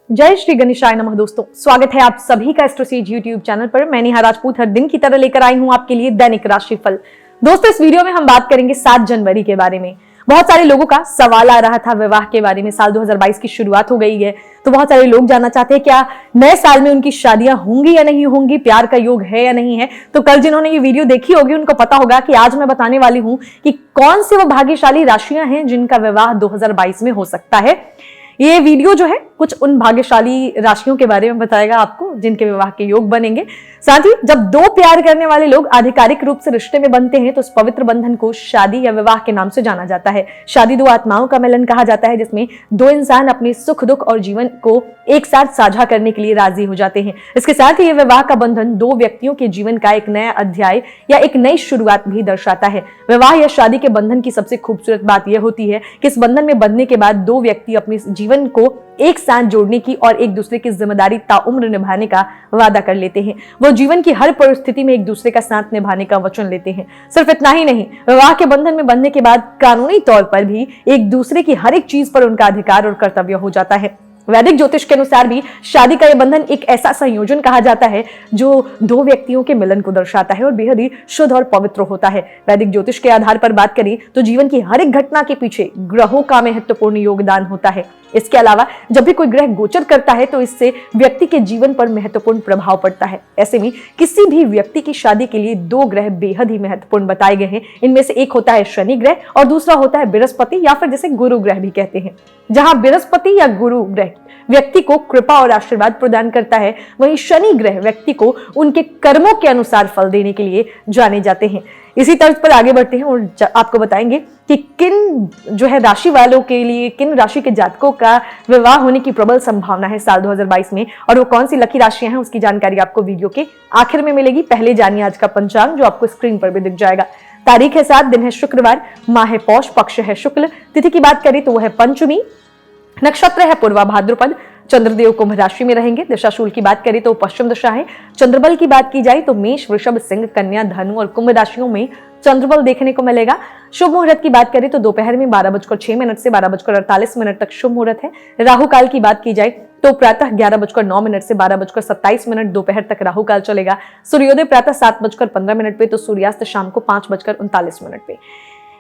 जय श्री गणेशाय नमः। दोस्तों, स्वागत है आप सभी का एस्ट्रोसेज यूट्यूब चैनल पर। मैं नेहा राजपूत हर दिन की तरह लेकर आई हूं आपके लिए दैनिक राशिफल। दोस्तों, इस वीडियो में हम बात करेंगे 7 जनवरी के बारे में। बहुत सारे लोगों का सवाल आ रहा था विवाह के बारे में। साल 2022 की शुरुआत हो गई है, तो बहुत सारे लोग जानना चाहते हैं क्या नए साल में उनकी शादियां होंगी या नहीं होंगी, प्यार का योग है या नहीं है। तो कल जिन्होंने ये वीडियो देखी होगी उनको पता होगा कि आज मैं बताने वाली हूं कि कौन सी वो भाग्यशाली राशियां हैं जिनका विवाह 2022 में हो सकता है। ये वीडियो जो है कुछ उन भाग्यशाली राशियों के बारे में बताएगा आपको जिनके विवाह के योग बनेंगे। साथ ही जब दो प्यार करने वाले लोग आधिकारिक रूप से रिश्ते में बनते हैं तो उस पवित्र बंधन को शादी या विवाह के नाम से जाना जाता है। शादी दो आत्माओं का मिलन कहा जाता है, जिसमें दो इंसान अपने सुख दुख और जीवन को एक साथ साझा करने के लिए राजी हो जाते हैं। इसके साथ ही ये विवाह का बंधन दो व्यक्तियों के जीवन का एक नया अध्याय या एक नई शुरुआत भी दर्शाता है। विवाह या शादी के बंधन की सबसे खूबसूरत बात यह होती है कि इस बंधन में बंधने के बाद दो व्यक्ति अपने जीवन को एक साथ जोड़ने की और एक दूसरे की जिम्मेदारी ताउम्र निभाने का वादा कर लेते हैं। वो जीवन की हर परिस्थिति में एक दूसरे का साथ निभाने का वचन लेते हैं। सिर्फ इतना ही नहीं, विवाह के बंधन में बंधने के बाद कानूनी तौर पर भी एक दूसरे की हर एक चीज पर उनका अधिकार और कर्तव्य हो जाता है। वैदिक ज्योतिष के अनुसार भी शादी का यह बंधन एक ऐसा संयोजन कहा जाता है जो दो व्यक्तियों के मिलन को दर्शाता है और बेहद ही शुद्ध और पवित्र होता है। वैदिक ज्योतिष के आधार पर बात करें तो जीवन की हर एक घटना के पीछे ग्रहों का महत्वपूर्ण योगदान होता है। इसके अलावा जब भी कोई ग्रह गोचर करता है तो इससे व्यक्ति के जीवन पर महत्वपूर्ण प्रभाव पड़ता है। ऐसे में किसी भी व्यक्ति की शादी के लिए दो ग्रह बेहद ही महत्वपूर्ण बताए गए हैं। इनमें से एक होता है शनि ग्रह और दूसरा होता है बृहस्पति या फिर जिसे गुरु ग्रह भी कहते हैं। जहां बृहस्पति या गुरु ग्रह व्यक्ति को कृपा और आशीर्वाद प्रदान करता है, वहीं शनि ग्रह व्यक्ति को उनके कर्मों के अनुसार फल देने के लिए जाने जाते हैं। इसी तर्ज पर आगे बढ़ते हैं और आपको बताएंगे कि किन जो है राशि वालों के लिए, किन राशि के जातकों का विवाह होने की प्रबल संभावना है साल 2022 में और वो कौन सी लकी राशियां हैं, उसकी जानकारी आपको वीडियो के आखिर में मिलेगी। पहले जानिए आज का पंचांग जो आपको स्क्रीन पर भी दिख जाएगा। तारीख है 7, दिन है शुक्रवार, माह है पौष, पक्ष है शुक्ल, तिथि की बात करें तो वो है पंचमी, नक्षत्र है पूर्वा भाद्रपद, चंद्रदेव कुंभ राशि में रहेंगे। दिशाशूल की बात करें तो पश्चिम दिशा है। चंद्रबल की बात की जाए तो मेष, वृषभ, सिंह, कन्या, धनु और कुंभ राशियों में चंद्रबल देखने को मिलेगा। शुभ मुहूर्त की बात करें तो दोपहर में 12:06 से 12:48 तक शुभ मुहूर्त है। राहु काल की बात की जाए तो प्रातः 11:09 से 12:27 दोपहर तक राहु काल चलेगा। सूर्योदय प्रातः 7:15 पे तो सूर्यास्त शाम को 5:39 पे।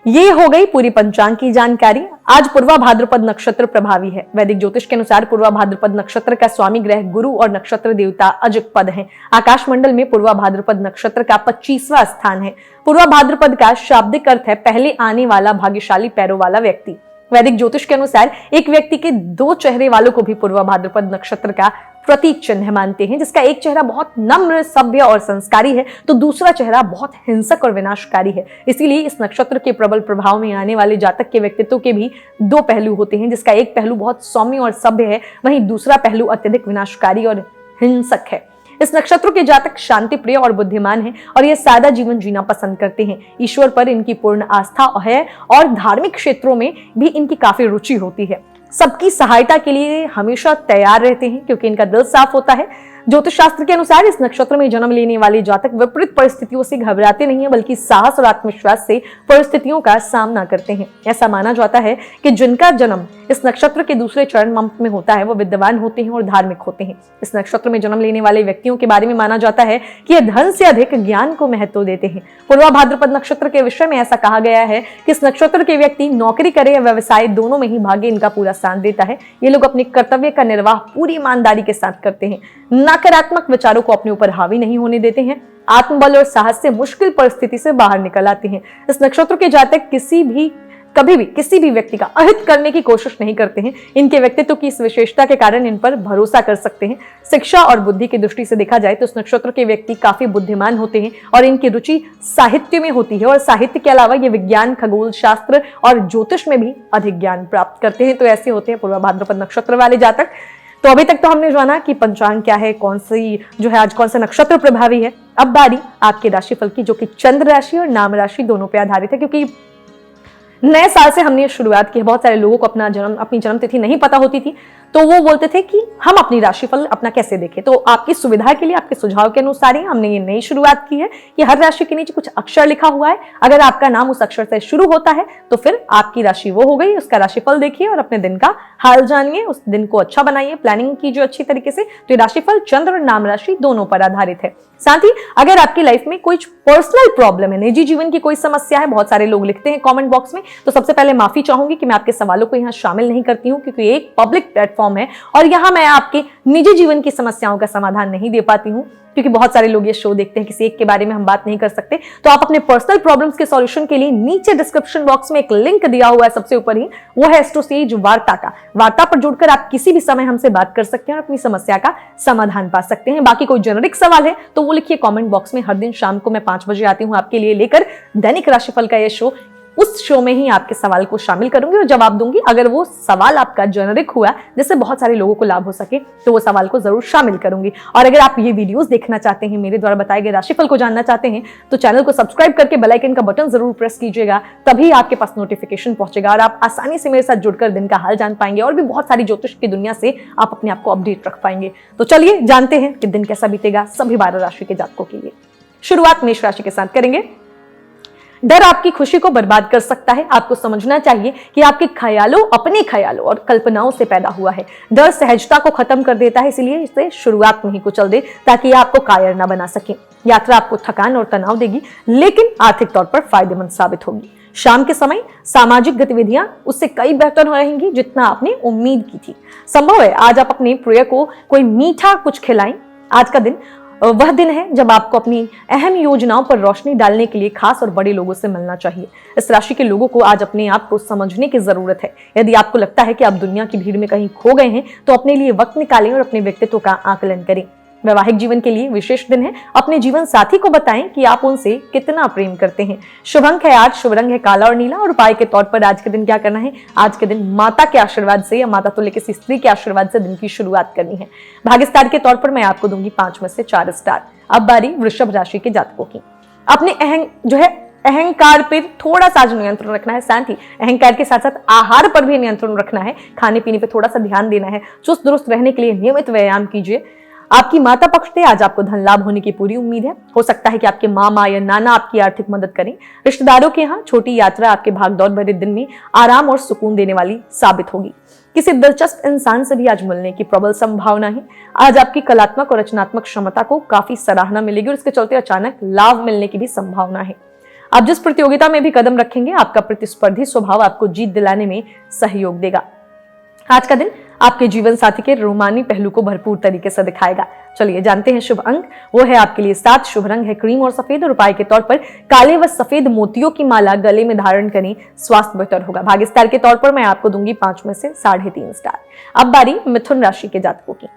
ये हो गई पूरी पंचांग की जानकारी। आज पूर्वा भाद्रपद नक्षत्र प्रभावी है। वैदिक ज्योतिष के अनुसार पूर्वा भाद्रपद नक्षत्र का स्वामी ग्रह गुरु और नक्षत्र देवता अजक पद है। आकाश मंडल में पूर्वा भाद्रपद नक्षत्र का 25वां स्थान है। पूर्वा भाद्रपद का शाब्दिक अर्थ है पहले आने वाला भाग्यशाली पैरों वाला व्यक्ति। वैदिक ज्योतिष के अनुसार एक व्यक्ति के दो चेहरे वालों को भी पूर्वा भाद्रपद नक्षत्र का प्रतीक चिन्ह मानते हैं, जिसका एक चेहरा बहुत नम्र, सभ्य और संस्कारी है तो दूसरा चेहरा बहुत हिंसक और विनाशकारी है। इसीलिए इस नक्षत्र के प्रबल प्रभाव में आने वाले जातक के व्यक्तित्व के भी दो पहलू होते हैं, जिसका एक पहलू बहुत सौम्य और सभ्य है, वहीं दूसरा पहलू अत्यधिक विनाशकारी और हिंसक है। इस नक्षत्र के जातक शांति प्रिय और बुद्धिमान हैं और ये सादा जीवन जीना पसंद करते हैं। ईश्वर पर इनकी पूर्ण आस्था है और धार्मिक क्षेत्रों में भी इनकी काफी रुचि होती है। सबकी सहायता के लिए हमेशा तैयार रहते हैं क्योंकि इनका दिल साफ होता है। ज्योतिष शास्त्र के अनुसार इस नक्षत्र में जन्म लेने वाले जातक विपरीत परिस्थितियों से घबराते नहीं है, बल्कि साहस और आत्मविश्वास से परिस्थितियों का सामना करते हैं। ऐसा माना जाता है कि जिनका जन्म इस नक्षत्र के दूसरे चरण में होता है वो विद्वान होते हैं और धार्मिक होते हैं। इस नक्षत्र में जन्म लेने वाले व्यक्तियों के बारे में माना जाता है कि ये धन से अधिक ज्ञान को महत्व देते हैं। पूर्वा भाद्रपद नक्षत्र के विषय में ऐसा कहा गया है कि इस नक्षत्र के व्यक्ति नौकरी करे या व्यवसाय, दोनों में ही भाग्य इनका पूरा साथ देता है। ये लोग अपने कर्तव्य का निर्वाह पूरी ईमानदारी के साथ करते हैं, नकारात्मक विचारों को अपने ऊपर हावी नहीं होने देते हैं, आत्मबल और साहस से मुश्किल परिस्थिति से बाहर निकल आते हैं। इस नक्षत्र के जातक कभी भी किसी भी व्यक्ति का अहित करने की कोशिश नहीं करते हैं। इनके व्यक्तित्व की इस विशेषता के कारण इन पर भरोसा कर सकते हैं। शिक्षा और बुद्धि की दृष्टि से देखा जाए तो इस नक्षत्र के व्यक्ति काफी बुद्धिमान होते हैं और इनकी रुचि साहित्य में होती है और साहित्य के अलावा ये विज्ञान, खगोल शास्त्र और ज्योतिष में भी अधिक ज्ञान प्राप्त करते हैं। तो ऐसे होते हैं पूर्वा भाद्रपद नक्षत्र वाले जातक। तो अभी तक तो हमने जाना कि पंचांग क्या है, कौन सी जो है आज कौन सा नक्षत्र प्रभावी है। अब बारी आपके राशिफल की, जो कि चंद्र राशि और नाम राशि दोनों पे आधारित है, क्योंकि नए साल से हमने शुरुआत की है। बहुत सारे लोगों को अपनी जन्म तिथि नहीं पता होती थी, तो वो बोलते थे कि हम अपनी राशिफल अपना कैसे देखें। तो आपकी सुविधा के लिए, आपके सुझाव के अनुसार ही हमने ये नई शुरुआत की है कि हर राशि के नीचे कुछ अक्षर लिखा हुआ है। अगर आपका नाम उस अक्षर से शुरू होता है तो फिर आपकी राशि वो हो गई। उसका राशिफल देखिए और अपने दिन का हाल जानिए, उस दिन को अच्छा बनाइए, प्लानिंग कीजिए अच्छी तरीके से। तो ये राशिफल चंद्र और नाम राशि दोनों पर आधारित है। साथ ही अगर आपकी लाइफ में कोई पर्सनल प्रॉब्लम है, निजी जीवन की कोई समस्या है, बहुत सारे लोग लिखते हैं कमेंट बॉक्स में, तो सबसे पहले माफी चाहूंगी कि मैं आपके सवालों को यहाँ शामिल नहीं करती हूँ, क्योंकि एक पब्लिक प्लेटफॉर्म है और यहाँ मैं आपके निजी जीवन की समस्याओं का समाधान नहीं दे पाती हूँ, क्योंकि बहुत सारे लोग ये शो देखते हैं, किसी एक के बारे में हम बात नहीं कर सकते। तो आप अपने पर्सनल प्रॉब्लम्स के सॉल्यूशन के लिए नीचे डिस्क्रिप्शन बॉक्स में एक लिंक दिया हुआ है सबसे ऊपर ही, वो है एस्ट्रोसेज वार्ता का। वार्ता पर जुड़कर आप किसी भी समय हमसे बात कर सकते हैं और अपनी समस्या का समाधान पा सकते हैं। बाकी कोई जेनरिक सवाल है तो वो लिखिए कमेंट बॉक्स में। हर दिन शाम को मैं 5 बजे आती हूँ आपके लिए लेकर दैनिक राशिफल का ये शो। उस शो में ही आपके सवाल को शामिल करूंगी और जवाब दूंगी। अगर वो सवाल आपका जेनरिक हुआ जिससे बहुत सारे लोगों को लाभ हो सके तो वो सवाल को जरूर शामिल करूंगी। और अगर आप ये वीडियोस देखना चाहते हैं, मेरे द्वारा बताए गए राशिफल को जानना चाहते हैं, तो चैनल को सब्सक्राइब करके बेल आइकन का बटन जरूर प्रेस कीजिएगा, तभी आपके पास नोटिफिकेशन पहुंचेगा और आप आसानी से मेरे साथ जुड़कर दिन का हाल जान पाएंगे और भी बहुत सारी ज्योतिष की दुनिया से आप अपने आप को अपडेट रख पाएंगे। तो चलिए जानते हैं कि दिन कैसा बीतेगा सभी 12 राशि के जातकों के लिए। शुरुआत मेष राशि के साथ करेंगे। डर आपकी खुशी को बर्बाद कर सकता है। आपको समझना चाहिए कि आपके ख्यालों, अपने ख्यालों और कल्पनाओं से पैदा हुआ है। डर सहजता को खत्म कर देता है, इसलिए इसे शुरुआत में ही कुचल दे ताकि आपको कायर न बना सके। यात्रा आपको थकान और तनाव देगी, लेकिन आर्थिक तौर पर फायदेमंद साबित होगी। शाम के समय सामाजिक गतिविधियां उससे कई बेहतर रहेंगी जितना आपने उम्मीद की थी। संभव है आज आप अपने प्रिय को कोई मीठा कुछ खिलाएं। आज का दिन वह दिन है जब आपको अपनी अहम योजनाओं पर रोशनी डालने के लिए खास और बड़े लोगों से मिलना चाहिए। इस राशि के लोगों को आज अपने आप को समझने की जरूरत है। यदि आपको लगता है कि आप दुनिया की भीड़ में कहीं खो गए हैं तो अपने लिए वक्त निकालें और अपने व्यक्तित्व का आकलन करें। वैवाहिक जीवन के लिए विशेष दिन है। अपने जीवन साथी को बताएं कि आप उनसे कितना प्रेम करते हैं। शुभ अंक है आज, शुभ रंग है काला और नीला और उपाय के तौर पर आज के दिन क्या करना है, आज के दिन माता के आशीर्वाद से या माता तो लेकर किसी स्त्री के आशीर्वाद से दिन की शुरुआत करनी है। भाग्य स्टार के तौर पर मैं आपको दूंगी 5 में से 4 स्टार। अब बारी वृषभ राशि के जातकों की। अपने अहंकार पर थोड़ा सा नियंत्रण रखना है। साथ ही अहंकार के साथ साथ आहार पर भी नियंत्रण रखना है। खाने पीने पर थोड़ा सा ध्यान देना है। चुस्त दुरुस्त रहने के लिए नियमित व्यायाम कीजिए। आपकी माता पक्ष से आज आपको धन लाभ होने की पूरी उम्मीद है। हो सकता है कि आपके मामा या नाना आपकी आर्थिक मदद करें। रिश्तेदारों के यहाँ छोटी यात्रा आपके भागदौड़ भरे दिन में आराम और सुकून देने वाली साबित होगी। किसी दिलचस्प इंसान से भी आज मिलने की प्रबल संभावना है। आज आपकी कलात्मक और रचनात्मक क्षमता को काफी सराहना मिलेगी और इसके चलते अचानक लाभ मिलने की भी संभावना है। आप जिस प्रतियोगिता में भी कदम रखेंगे, आपका प्रतिस्पर्धी स्वभाव आपको जीत दिलाने में सहयोग देगा। आज का दिन आपके जीवन साथी के रोमानी पहलू को भरपूर तरीके से दिखाएगा। चलिए जानते हैं शुभ अंक। वो है आपके लिए 7, शुभ रंग है क्रीम और सफेद और उपाय के तौर पर काले व सफेद मोतियों की माला गले में धारण करें, स्वास्थ्य बेहतर होगा। भाग्य स्टार के तौर पर मैं आपको दूंगी 5 में से 3.5 स्टार। अब बारी मिथुन राशि के जातकों की।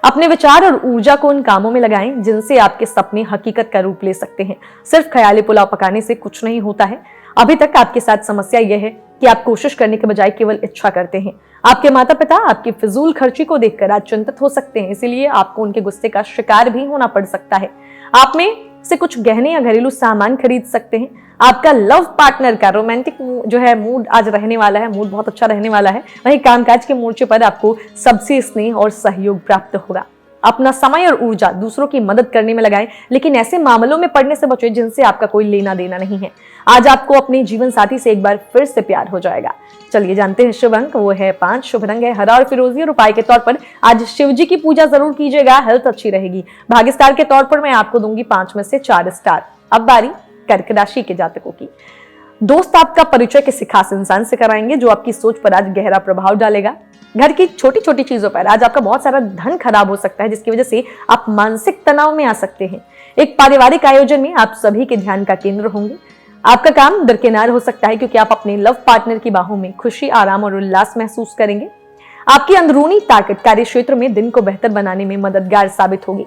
अपने विचार और ऊर्जा को उन कामों में लगाएं जिनसे आपके सपने हकीकत का रूप ले सकते हैं। सिर्फ ख्याली पुलाव पकाने से कुछ नहीं होता है। अभी तक आपके साथ समस्या यह है कि आप कोशिश करने के बजाय केवल इच्छा करते हैं। आपके माता पिता आपकी फिजूल खर्ची को देखकर आज चिंतित हो सकते हैं, इसलिए आपको उनके गुस्से का शिकार भी होना पड़ सकता है। आप में से कुछ गहने या घरेलू सामान खरीद सकते हैं। आपका लव पार्टनर का रोमांटिक जो है मूड आज रहने वाला है, मूड बहुत अच्छा रहने वाला है। वहीं कामकाज के मोर्चे पर आपको सबसे स्नेह और सहयोग प्राप्त होगा। अपना समय और ऊर्जा दूसरों की मदद करने में लगाएं, लेकिन ऐसे मामलों में पड़ने से बचें जिनसे आपका कोई लेना देना नहीं है। आज आपको अपने जीवन साथी से एक बार फिर से प्यार हो जाएगा। चलिए जानते हैं शुभ अंक। वो है 5, शुभ रंग है हरा और फिरोजी और उपाय के तौर पर आज शिव जी की पूजा जरूर कीजिएगा, हेल्थ अच्छी रहेगी। भाग्य स्टार के तौर पर मैं आपको दूंगी 5 में से 4 स्टार। अब बारी कर्क राशि के जातकों की। दोस्त आपका परिचय किसी खास इंसान से कराएंगे जो आपकी सोच पर आज गहरा प्रभाव डालेगा। घर की छोटी छोटी चीजों पर आज आपका बहुत सारा धन खराब हो सकता है, जिसकी वजह से आप मानसिक तनाव में आ सकते हैं। एक पारिवारिक आयोजन में आप सभी के ध्यान का केंद्र होंगे। आपका काम दरकिनार हो सकता है क्योंकि आप अपने लव पार्टनर की बाहों में खुशी, आराम और उल्लास महसूस करेंगे। आपकी अंदरूनी ताकत कार्य क्षेत्र में दिन को बेहतर बनाने में मददगार साबित होगी।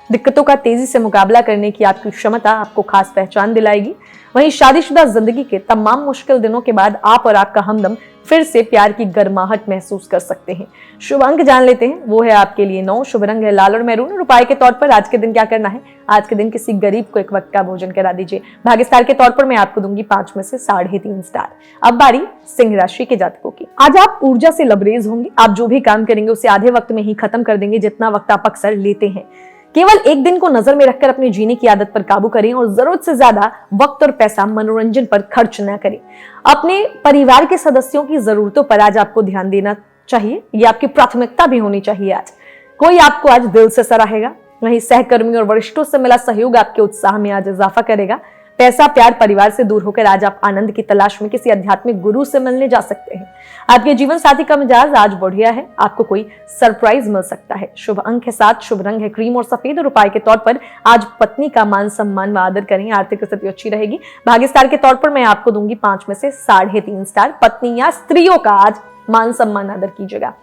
दिक्कतों का तेजी से मुकाबला करने की आपकी क्षमता आपको खास पहचान दिलाएगी। वहीं शादीशुदा जिंदगी के तमाम मुश्किल दिनों के बाद आप और आपका हमदम फिर से प्यार की गर्माहट महसूस कर सकते हैं। शुभ अंक जान लेते हैं, वो है आपके लिए 9, शुभ रंग है लाल और मैरून। और उपाय के तौर पर आज के दिन क्या करना है, आज के दिन किसी गरीब को एक वक्त का भोजन करा दीजिए। भाग्यस्टार के तौर पर मैं आपको दूंगी 5 में से 3.5 स्टार। अब बारी सिंह राशि के जातकों की। आज आप ऊर्जा से लबरेज होंगे। आप जो भी काम करेंगे उसे आधे वक्त में ही खत्म कर देंगे जितना वक्त आप अक्सर लेते हैं। केवल एक दिन को नजर में रखकर अपने जीने की आदत पर काबू करें और जरूरत से ज्यादा वक्त और पैसा मनोरंजन पर खर्च न करें। अपने परिवार के सदस्यों की जरूरतों पर आज आपको ध्यान देना चाहिए, ये आपकी प्राथमिकता भी होनी चाहिए। आज कोई आपको आज दिल से सराहेगा। वहीं सहकर्मी और वरिष्ठों से मिला सहयोग आपके उत्साह में आज इजाफा करेगा। पैसा प्यार परिवार से दूर होकर आज आप आनंद की तलाश में किसी आध्यात्मिक गुरु से मिलने जा सकते हैं। आपके जीवन साथी का मिजाज आज बढ़िया है, आपको कोई सरप्राइज मिल सकता है। शुभ अंक है 7, शुभ रंग है क्रीम और सफेद। और उपाय के तौर पर आज पत्नी का मान सम्मान व आदर करें, आर्थिक स्थिति अच्छी रहेगी। भाग्यस्टार के तौर पर मैं आपको दूंगी 5 में से 3.5 स्टार। पत्नी या स्त्रियों का आज मान सम्मान आदर कीजिएगा।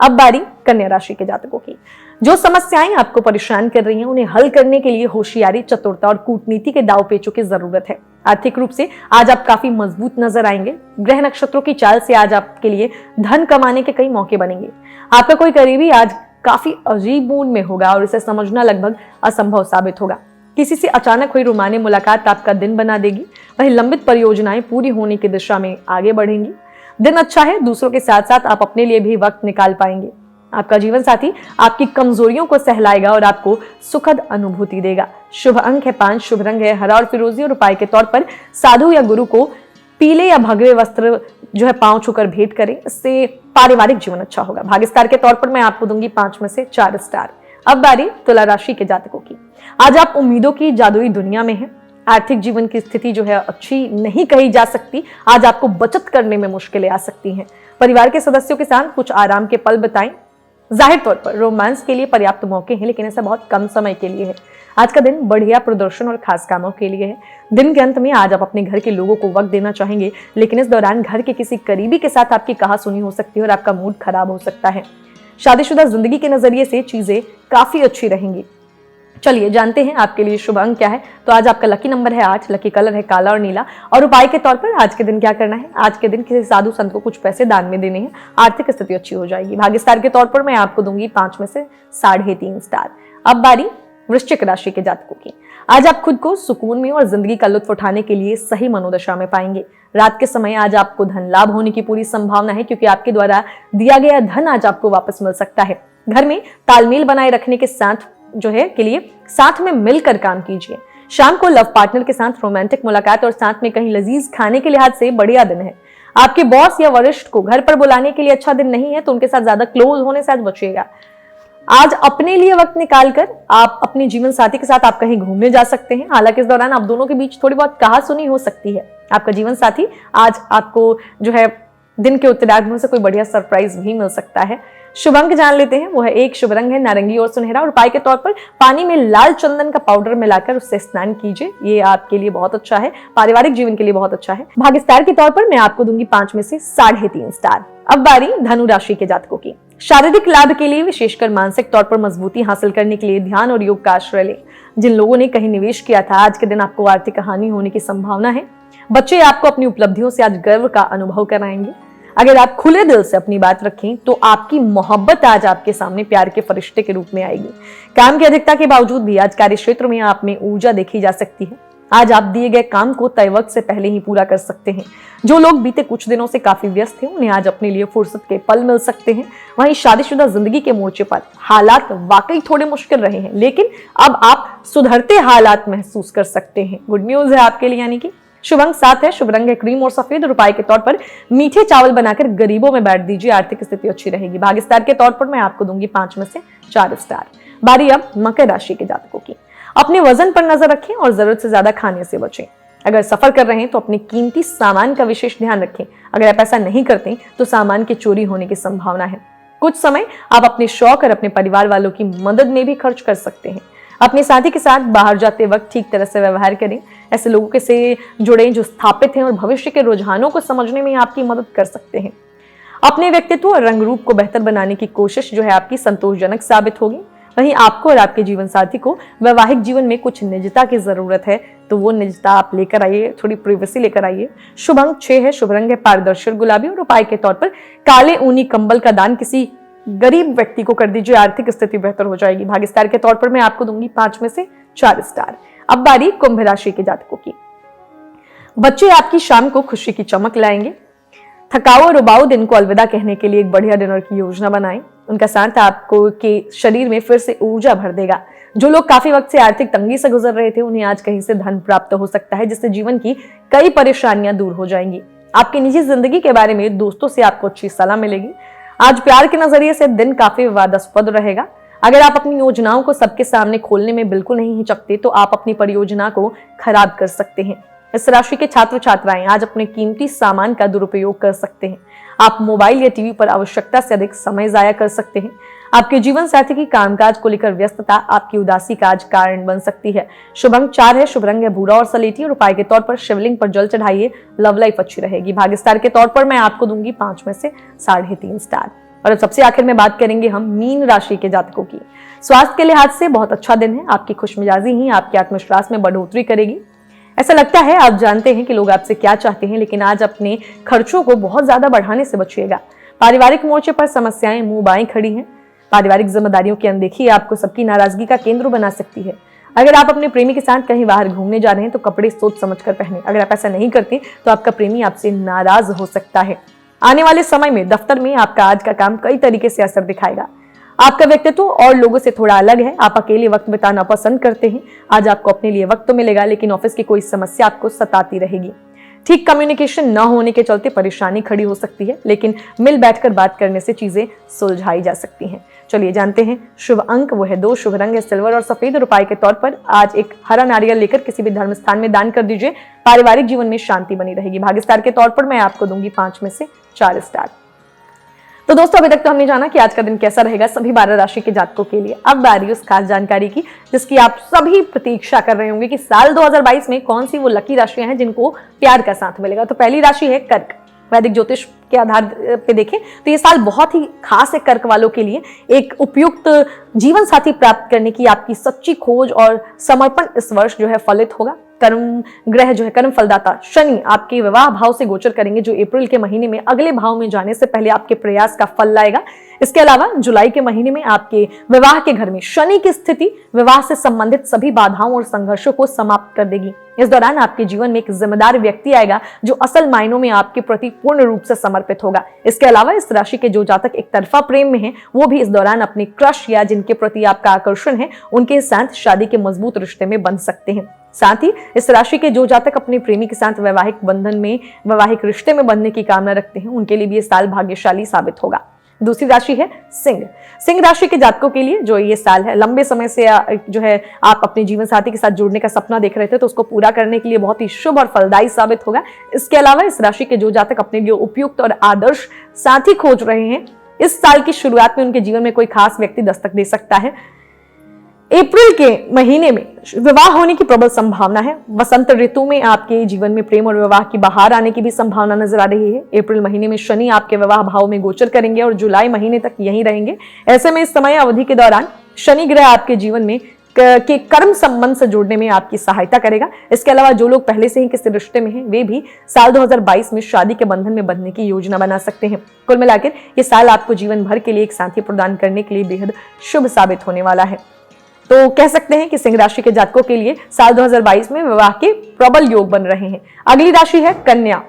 अब बारी कन्या राशि के जातकों की। जो समस्याएं आपको परेशान कर रही हैं उन्हें हल करने के लिए होशियारी, चतुरता और कूटनीति के दाव पेचों की जरूरत है। आर्थिक रूप से आज आप काफी मजबूत नजर आएंगे। ग्रह नक्षत्रों की चाल से आज आपके लिए धन कमाने के कई मौके बनेंगे। आपका कोई करीबी आज काफी अजीब मूड में होगा और इसे समझना लगभग असंभव साबित होगा। किसी से अचानक हुई रोमानी मुलाकात आपका दिन बना देगी। वहीं लंबित परियोजनाएं पूरी होने की दिशा में आगे बढ़ेंगी। दिन अच्छा है, दूसरों के साथ साथ आप अपने लिए भी वक्त निकाल पाएंगे। आपका जीवन साथी आपकी कमजोरियों को सहलाएगा और आपको सुखद अनुभूति देगा। शुभ अंक है 5, शुभ रंग है हरा और फिरोजी। और उपाय के तौर पर साधु या गुरु को पीले या भगवे वस्त्र जो है पांव छूकर भेंट करें, इससे पारिवारिक जीवन अच्छा होगा। भाग्यस्टार के तौर पर मैं आपको दूंगी 5 में से 4 स्टार। अब बारी तुला राशि के जातकों की। आज आप उम्मीदों की जादुई दुनिया में हैं। आर्थिक जीवन की स्थिति जो है अच्छी नहीं कही जा सकती। आज आपको बचत करने में मुश्किलें आ सकती हैं। परिवार के सदस्यों के साथ कुछ आराम के पल बिताएं। जाहिर तौर पर रोमांस के लिए पर्याप्त मौके हैं, लेकिन ऐसा बहुत कम समय के लिए है। आज का दिन बढ़िया प्रदर्शन और खास कामों के लिए है। दिन के अंत में आज आप अपने घर के लोगों को वक्त देना चाहेंगे, लेकिन इस दौरान घर के किसी करीबी के साथ आपकी कहासुनी हो सकती है और आपका मूड खराब हो सकता है। शादीशुदा जिंदगी के नजरिए से चीजें काफी अच्छी रहेंगी। चलिए जानते हैं आपके लिए शुभ अंक क्या है। तो आज आपका लकी नंबर है 8, लकी कलर है काला और नीला। और उपाय के तौर पर आज के दिन क्या करना है, आज के दिन किसी साधु संत को कुछ पैसे दान में देने हैं, आर्थिक स्थिति अच्छी हो जाएगी। भाग्यस्टार के तौर पर मैं आपको दूंगी 5 में से 3.5 स्टार। अब बारी वृश्चिक राशि के जातकों की। आज आप खुद को सुकून में और जिंदगी का लुत्फ उठाने के लिए सही मनोदशा में पाएंगे। रात के समय आज आपको धन लाभ होने की पूरी संभावना है, क्योंकि आपके द्वारा दिया गया धन आज आपको वापस मिल सकता है। घर में तालमेल बनाए रखने के साथ जो है के लिए साथ में मिलकर काम कीजिए। शाम को लव पार्टनर के साथ रोमांटिक मुलाकात और साथ में कहीं लजीज खाने के लिहाज से बढ़िया दिन है। आपके बॉस या वरिष्ठ को घर पर बुलाने के लिए अच्छा दिन नहीं है, तो उनके साथ ज्यादा क्लोज होने से आज बचिएगा। आज अपने लिए वक्त निकालकर आप अपने जीवन साथी के साथ आप कहीं घूमने जा सकते हैं। हालांकि इस दौरान आप दोनों के बीच थोड़ी बहुत कहासुनी हो सकती है। आपका जीवन साथी आज आपको जो है दिन के उत्तरार्ध में से कोई बढ़िया सरप्राइज भी मिल सकता है। शुभ अंक जान लेते हैं, वो है 1, शुभ रंग है नारंगी और सुनहरा। और उपाय के तौर पर पानी में लाल चंदन का पाउडर मिलाकर उससे स्नान कीजिए, ये आपके लिए बहुत अच्छा है, पारिवारिक जीवन के लिए बहुत अच्छा है। भाग्यस्टार के तौर पर मैं आपको दूंगी 5 में से 3.5 स्टार। अब बारी धनु राशि के जातकों की। शारीरिक लाभ के लिए, विशेषकर मानसिक तौर पर मजबूती हासिल करने के लिए ध्यान और योग का आश्रय लें। जिन लोगों ने कहीं निवेश किया था, आज के दिन आपको आर्थिक हानि होने की संभावना है। बच्चे आपको अपनी उपलब्धियों से आज गर्व का अनुभव कराएंगे। अगर आप खुले दिल से अपनी बात रखें तो आपकी मोहब्बत आज आपके सामने प्यार के फरिश्ते के रूप में आएगी। काम की अधिकता के बावजूद भी आज कार्य क्षेत्र में आप में ऊर्जा देखी जा सकती है। आज आप दिए गए काम को तय वक्त से पहले ही पूरा कर सकते हैं। जो लोग बीते कुछ दिनों से काफी व्यस्त हैं, उन्हें आज अपने लिए फुर्सत के पल मिल सकते हैं। वहीं शादीशुदा जिंदगी के मोर्चे पर हालात वाकई थोड़े मुश्किल रहे हैं, लेकिन अब आप सुधरते हालात महसूस कर सकते हैं। गुड न्यूज है आपके लिए, यानी कि शुभ अंक 7 है, शुभ रंग है क्रीम और सफेद। और उपाय के तौर पर मीठे चावल बनाकर गरीबों में बांट दीजिए, आर्थिक स्थिति अच्छी रहेगी। भाग्यस्टार के तौर पर मैं आपको दूंगी 5 में से 4 स्टार। बारी अब मकर राशि के जातकों की। अपने वजन पर नजर रखें और जरूरत से ज्यादा खाने से बचें। अगर सफर कर रहे हैं तो अपने कीमती सामान का विशेष ध्यान रखें। अगर आप ऐसा नहीं करते तो सामान के चोरी होने की संभावना है। कुछ समय आप अपने शौक और अपने परिवार वालों की मदद में भी खर्च कर सकते हैं। अपने साथी के साथ बाहर जाते वक्त ठीक तरह से व्यवहार करें। ऐसे लोगों के से जुड़े जो स्थापित हैं और भविष्य के रुझानों को समझने में आपकी मदद कर सकते हैं। अपने व्यक्तित्व और रंग रूप को बेहतर बनाने की कोशिश जो है आपकी संतोषजनक साबित होगी। वहीं आपको और आपके जीवन साथी को वैवाहिक जीवन में कुछ निजता की जरूरत है, तो वो निजता आप लेकर आइए, थोड़ी प्राइवेसी लेकर आइए। शुभ अंक 6 है, शुभ रंग है पारदर्शी और गुलाबी, और उपाय के तौर पर काले ऊनी कंबल का दान किसी गरीब व्यक्ति को कर दीजिए, आर्थिक स्थिति बेहतर हो जाएगी। भाग्यस्टार के तौर पर मैं आपको दूंगी 5 में से 4 स्टार। अब बारी कुंभ राशि के जातकों की। बच्चे आपकी शाम को खुशी की चमक लाएंगे। थकाऊ और उबाऊ दिन को अलविदा कहने के लिए एक बढ़िया डिनर की योजना बनाएं। उनका साथ आपको के शरीर में फिर से ऊर्जा भर देगा। जो लोग काफी वक्त से आर्थिक तंगी से गुजर रहे थे, उन्हें आज कहीं से धन प्राप्त हो सकता है, जिससे जीवन की कई परेशानियां दूर हो जाएंगी। आपकी निजी जिंदगी के बारे में दोस्तों से आपको अच्छी सलाह मिलेगी। आज प्यार के नजरिए से दिन काफी विवादास्पद रहेगा। अगर आप अपनी योजनाओं को सबके सामने खोलने में बिल्कुल नहीं हिचकते, तो आप अपनी परियोजना को खराब कर सकते हैं। इस राशि के छात्र छात्राएं आज अपने कीमती सामान का दुरुपयोग कर सकते हैं। आप मोबाइल या टीवी पर आवश्यकता से अधिक समय जाया कर सकते हैं। आपके जीवन साथी की कामकाज को लेकर व्यस्तता आपकी उदासी का आज कारण बन सकती है। शुभ अंक 4 है, शुभ रंग है भूरा और सलेटी, और उपाय के तौर पर शिवलिंग पर जल चढ़ाइए, लव लाइफ अच्छी रहेगी। भाग्यस्टार के तौर पर मैं आपको दूंगी 5 में से 3.5 स्टार। और अब सबसे आखिर में बात करेंगे हम मीन राशि के जातकों की। स्वास्थ्य के लिहाज से बहुत अच्छा दिन है। आपकी खुशमिजाजी ही आपके आत्मविश्वास में बढ़ोतरी करेगी। ऐसा लगता है आप जानते हैं कि लोग आपसे क्या चाहते हैं, लेकिन आज अपने खर्चों को बहुत ज्यादा बढ़ाने से बचिएगा। पारिवारिक मोर्चे पर समस्याएं मुंह बाएं खड़ी हैं। पारिवारिक जिम्मेदारियों की अनदेखी आपको सबकी नाराजगी का केंद्र बना सकती है। अगर आप अपने प्रेमी के साथ कहीं बाहर घूमने जा रहे हैं, तो कपड़े सोच समझ कर पहने। अगर आप ऐसा नहीं करते, तो आपका प्रेमी आपसे नाराज हो सकता है। आने वाले समय में दफ्तर में आपका आज का काम कई तरीके से असर दिखाएगा। आपका व्यक्तित्व और लोगों से थोड़ा अलग है। आप अकेले वक्त बिताना पसंद करते हैं। आज आपको अपने लिए वक्त तो मिलेगा, लेकिन ऑफिस की कोई समस्या आपको सताती रहेगी। ठीक कम्युनिकेशन न होने के चलते परेशानी खड़ी हो सकती है, लेकिन मिल बैठकर बात करने से चीजें सुलझाई जा सकती हैं। चलिए जानते हैं शुभ अंक वो है 2, शुभ रंग है सिल्वर और सफेद, और उपाय के तौर पर आज एक हरा नारियल लेकर किसी भी धर्म स्थान में दान कर दीजिए। पारिवारिक जीवन में शांति बनी रहेगी। भाग्यस्टार के तौर पर मैं आपको दूंगी 5 में से 4 स्टार। तो दोस्तों, अभी तक तो हमने जाना कि आज का दिन कैसा रहेगा सभी 12 राशि के जातकों के लिए। अब बारी उस खास जानकारी की जिसकी आप सभी प्रतीक्षा कर रहे होंगे कि साल 2022 में कौन सी वो लकी राशियां हैं जिनको प्यार का साथ मिलेगा। तो पहली राशि है कर्क। वैदिक ज्योतिष के आधार पे देखें तो ये साल बहुत ही खास है कर्क वालों के लिए। एक उपयुक्त जीवन साथी प्राप्त करने की आपकी सच्ची खोज और समर्पण इस वर्ष जो है फलित होगा। कर्म ग्रह जो है कर्म फलदाता शनि आपके विवाह भाव से गोचर करेंगे, जो अप्रैल के महीने में अगले भाव में जाने से पहले आपके प्रयास का फल लाएगा। इसके अलावा जुलाई के महीने में आपके विवाह के घर में शनि की स्थिति विवाह से संबंधित सभी बाधाओं और संघर्षों को समाप्त कर देगी। इस दौरान आपके जीवन में एक जिम्मेदार व्यक्ति आएगा जो असल मायनों में आपके प्रति पूर्ण रूप से समर्पित होगा। इसके अलावा इस राशि के जो जातक एक तरफा प्रेम में हैं, वो भी इस दौरान अपने क्रश या जिनके प्रति आपका आकर्षण है उनके साथ शादी के मजबूत रिश्ते में बंध सकते हैं। साथ ही इस राशि के जो जातक अपने प्रेमी के साथ वैवाहिक रिश्ते में बनने की कामना रखते हैं, उनके लिए भी ये साल भाग्यशाली साबित होगा। दूसरी राशि है सिंह। सिंह राशि के जातकों के लिए जो ये साल है, लंबे समय से जो है आप अपने जीवन साथी के साथ जुड़ने का सपना देख रहे थे, तो उसको पूरा करने के लिए बहुत ही शुभ और फलदायी साबित होगा। इसके अलावा इस राशि के जो जातक अपने लिए उपयुक्त और आदर्श साथी खोज रहे हैं, इस साल की शुरुआत में उनके जीवन में कोई खास व्यक्ति दस्तक दे सकता है। अप्रैल के महीने में विवाह होने की प्रबल संभावना है। वसंत ऋतु में आपके जीवन में प्रेम और विवाह की बहार आने की भी संभावना नजर आ रही है। अप्रैल महीने में शनि आपके विवाह भाव में गोचर करेंगे और जुलाई महीने तक यहीं रहेंगे। ऐसे में इस समय अवधि के दौरान शनि ग्रह आपके जीवन में के कर्म संबंध से जुड़ने में आपकी सहायता करेगा। इसके अलावा जो लोग पहले से ही किसी रिश्ते में हैं, वे भी साल 2022 में शादी के बंधन में बंधने की योजना बना सकते हैं। कुल मिलाकर ये साल आपको जीवन भर के लिए एक साथी प्रदान करने के लिए बेहद शुभ साबित होने वाला है। तो कह सकते हैं कि सिंह राशि के जातकों के लिए साल 2022 में विवाह के प्रबल योग बन रहे हैं। अगली राशि है कन्या।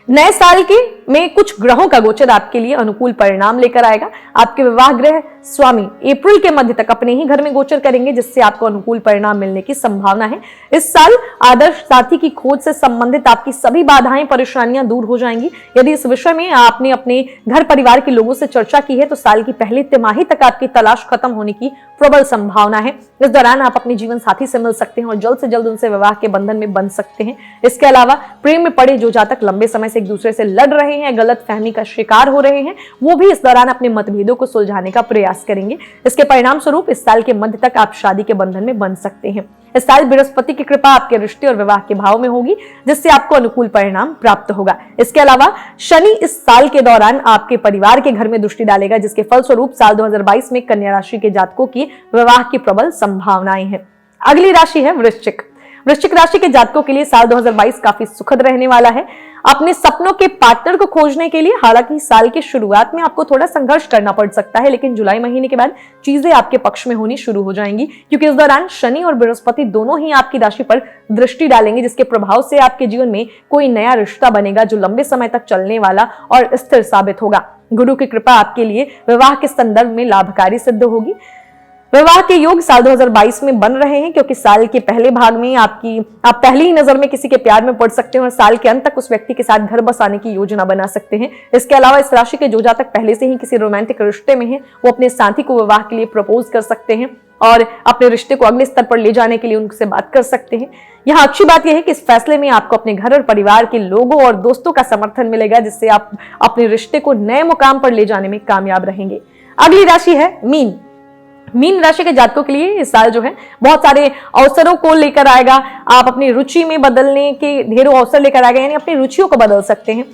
नए साल के में कुछ ग्रहों का गोचर आपके लिए अनुकूल परिणाम लेकर आएगा। आपके विवाह ग्रह स्वामी अप्रैल के मध्य तक अपने ही घर में गोचर करेंगे, जिससे आपको अनुकूल परिणाम मिलने की संभावना है। इस साल आदर्श साथी की खोज से संबंधित आपकी सभी बाधाएं परेशानियां दूर हो जाएंगी। यदि इस विषय में आपने अपने घर परिवार के लोगों से चर्चा की है, तो साल की पहली तिमाही तक आपकी तलाश खत्म होने की प्रबल संभावना है। इस दौरान आप अपने जीवन साथी से मिल सकते हैं और जल्द से जल्द उनसे विवाह के बंधन में बंध सकते हैं। इसके अलावा प्रेम में पड़े जो जातक लंबे समय से एक दूसरे से लड़ रहे हैं, गलत फहमी का शिकार हो रहे हैं, वो भी इस दौरान अपने मतभेदों को सुलझाने का प्रयास प्रयास करेंगे। इसके परिणाम स्वरूप इस साल के मध्य तक आप शादी के बंधन में बंध सकते हैं। इस साल बृहस्पति की कृपा आपके रिश्ते और विवाह के भाव में होगी, जिससे आपको अनुकूल परिणाम प्राप्त होगा। इसके अलावा शनि इस साल के दौरान आपके परिवार के घर में दृष्टि डालेगा, जिसके फलस्वरूप साल 2022 में कन्या राशि के जातकों की विवाह की प्रबल संभावनाएं हैं। अगली राशि है वृश्चिक। वृश्चिक राशि के जातकों के लिए साल 2022 काफी सुखद रहने वाला है। अपने सपनों के पार्टनर को खोजने के लिए हालांकि साल की शुरुआत में आपको थोड़ा संघर्ष करना पड़ सकता है, लेकिन जुलाई महीने के बाद चीजें आपके पक्ष में होनी शुरू हो जाएंगी, क्योंकि इस दौरान शनि और बृहस्पति दोनों ही आपकी राशि पर दृष्टि डालेंगे, जिसके प्रभाव से आपके जीवन में कोई नया रिश्ता बनेगा जो लंबे समय तक चलने वाला और स्थिर साबित होगा। गुरु की कृपा आपके लिए विवाह के संदर्भ में लाभकारी सिद्ध होगी। विवाह के योग साल 2022 में बन रहे हैं, क्योंकि साल के पहले भाग में आप पहली ही नजर में किसी के प्यार में पड़ सकते हैं और साल के अंत तक उस व्यक्ति के साथ घर बसाने की योजना बना सकते हैं। इसके अलावा इस राशि के जो जातक पहले से ही किसी रोमांटिक रिश्ते में हैं, वो अपने साथी को विवाह के लिए प्रपोज कर सकते हैं और अपने रिश्ते को अगले स्तर पर ले जाने के लिए उनसे बात कर सकते हैं। यहाँ अच्छी बात यह है कि इस फैसले में आपको अपने घर और परिवार के लोगों और दोस्तों का समर्थन मिलेगा, जिससे आप अपने रिश्ते को नए मुकाम पर ले जाने में कामयाब रहेंगे। अगली राशि है मीन। मीन राशि के जातकों के लिए इस साल जो है बहुत सारे अवसरों को लेकर आएगा। आप अपनी रुचि में बदलने के ढेरों अवसर लेकर आएगा, यानी अपनी रुचियों को बदल सकते हैं।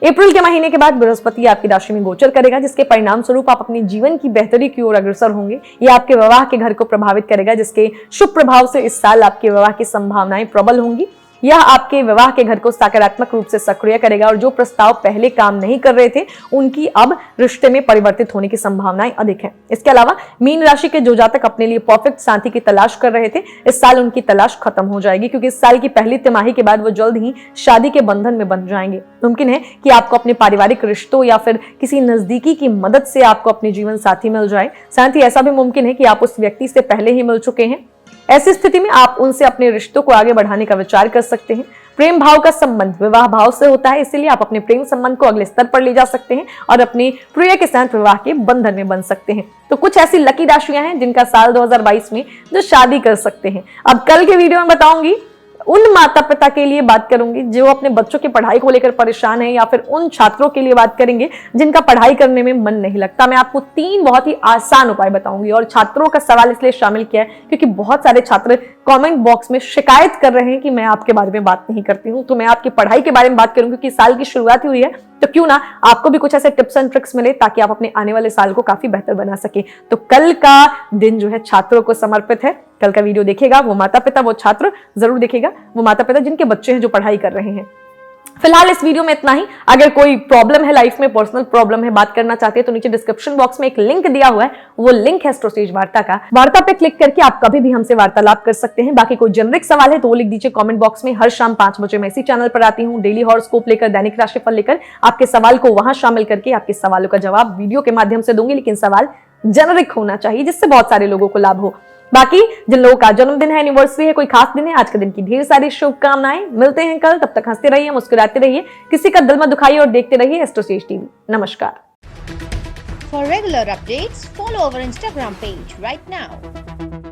अप्रैल के महीने के बाद बृहस्पति आपकी राशि में गोचर करेगा, जिसके परिणाम स्वरूप आप अपने जीवन की बेहतरी की ओर अग्रसर होंगे। यह आपके विवाह के घर को प्रभावित करेगा, जिसके शुभ प्रभाव से इस साल आपके विवाह की संभावनाएं प्रबल होंगी। यह आपके विवाह के घर को सकारात्मक रूप से सक्रिय करेगा और जो प्रस्ताव पहले काम नहीं कर रहे थे, उनकी अब रिश्ते में परिवर्तित होने की संभावनाएं अधिक हैं। इसके अलावा मीन राशि के जो जातक अपने लिए परफेक्ट साथी की तलाश कर रहे थे, इस साल उनकी तलाश खत्म हो जाएगी, क्योंकि इस साल की पहली तिमाही के बाद वो जल्द ही शादी के बंधन में बंध जाएंगे। मुमकिन है कि आपको अपने पारिवारिक रिश्तों या फिर किसी नजदीकी की मदद से आपको अपने जीवन साथी मिल जाए। साथ ही ऐसा भी मुमकिन है कि आप उस व्यक्ति से पहले ही मिल चुके हैं। ऐसी स्थिति में आप उनसे अपने रिश्तों को आगे बढ़ाने का विचार कर सकते हैं। प्रेम भाव का संबंध विवाह भाव से होता है, इसलिए आप अपने प्रेम संबंध को अगले स्तर पर ले जा सकते हैं और अपने प्रिय के साथ विवाह के बंधन में बन सकते हैं। तो कुछ ऐसी लकी राशियां हैं जिनका साल 2022 में जो शादी कर सकते हैं। अब कल के वीडियो में बताऊंगी उन माता पिता के लिए बात करूंगी जो अपने बच्चों की पढ़ाई को लेकर परेशान है, या फिर उन छात्रों के लिए बात करेंगे जिनका पढ़ाई करने में मन नहीं लगता। मैं आपको 3 बहुत ही आसान उपाय बताऊंगी और छात्रों का सवाल इसलिए शामिल किया है क्योंकि बहुत सारे छात्र कमेंट बॉक्स में शिकायत कर रहे हैं कि मैं आपके बारे में बात नहीं करती हूं। तो मैं आपकी पढ़ाई के बारे में बात करूंगी, क्योंकि साल की शुरुआत ही हुई है, तो क्यों ना आपको भी कुछ ऐसे टिप्स एंड ट्रिक्स मिले ताकि आप अपने आने वाले साल को काफी बेहतर बना सके। तो कल का दिन जो है छात्रों को समर्पित है। कल का वीडियो देखेगा वो माता पिता, वो छात्र जरूर देखेगा वो माता पिता जिनके बच्चे हैं जो पढ़ाई कर रहे हैं। फिलहाल इस वीडियो में इतना ही। अगर कोई प्रॉब्लम है लाइफ में, पर्सनल प्रॉब्लम है, बात करना चाहते हैं, तो नीचे डिस्क्रिप्शन बॉक्स में एक लिंक दिया हुआ है, वो लिंक है एस्ट्रोसेज वार्ता का। वार्ता पे क्लिक करके आप कभी भी हमसे वार्तालाप कर सकते हैं। बाकी कोई जेनरिक सवाल है तो वो लिख दीजिए कमेंट बॉक्स में। हर शाम 5 बजे मैं इसी चैनल पर आती हूँ, डेली हॉरोस्कोप लेकर, दैनिक राशिफल लेकर। आपके सवाल को वहां शामिल करके आपके सवालों का जवाब वीडियो के माध्यम से दूंगी, लेकिन सवाल जेनरिक होना चाहिए जिससे बहुत सारे लोगों को लाभ हो। बाकी जिन लोगों का जन्मदिन है, एनिवर्सरी है, कोई खास दिन है, आज के दिन की ढेर सारी शुभकामनाएं। मिलते हैं कल, तब तक हंसते रहिए, मुस्कुराते रहिए, किसी का दिल मत दुखाइए और देखते रहिए एस्ट्रोसेज टीवी। नमस्कार। For regular updates, follow our Instagram page right now.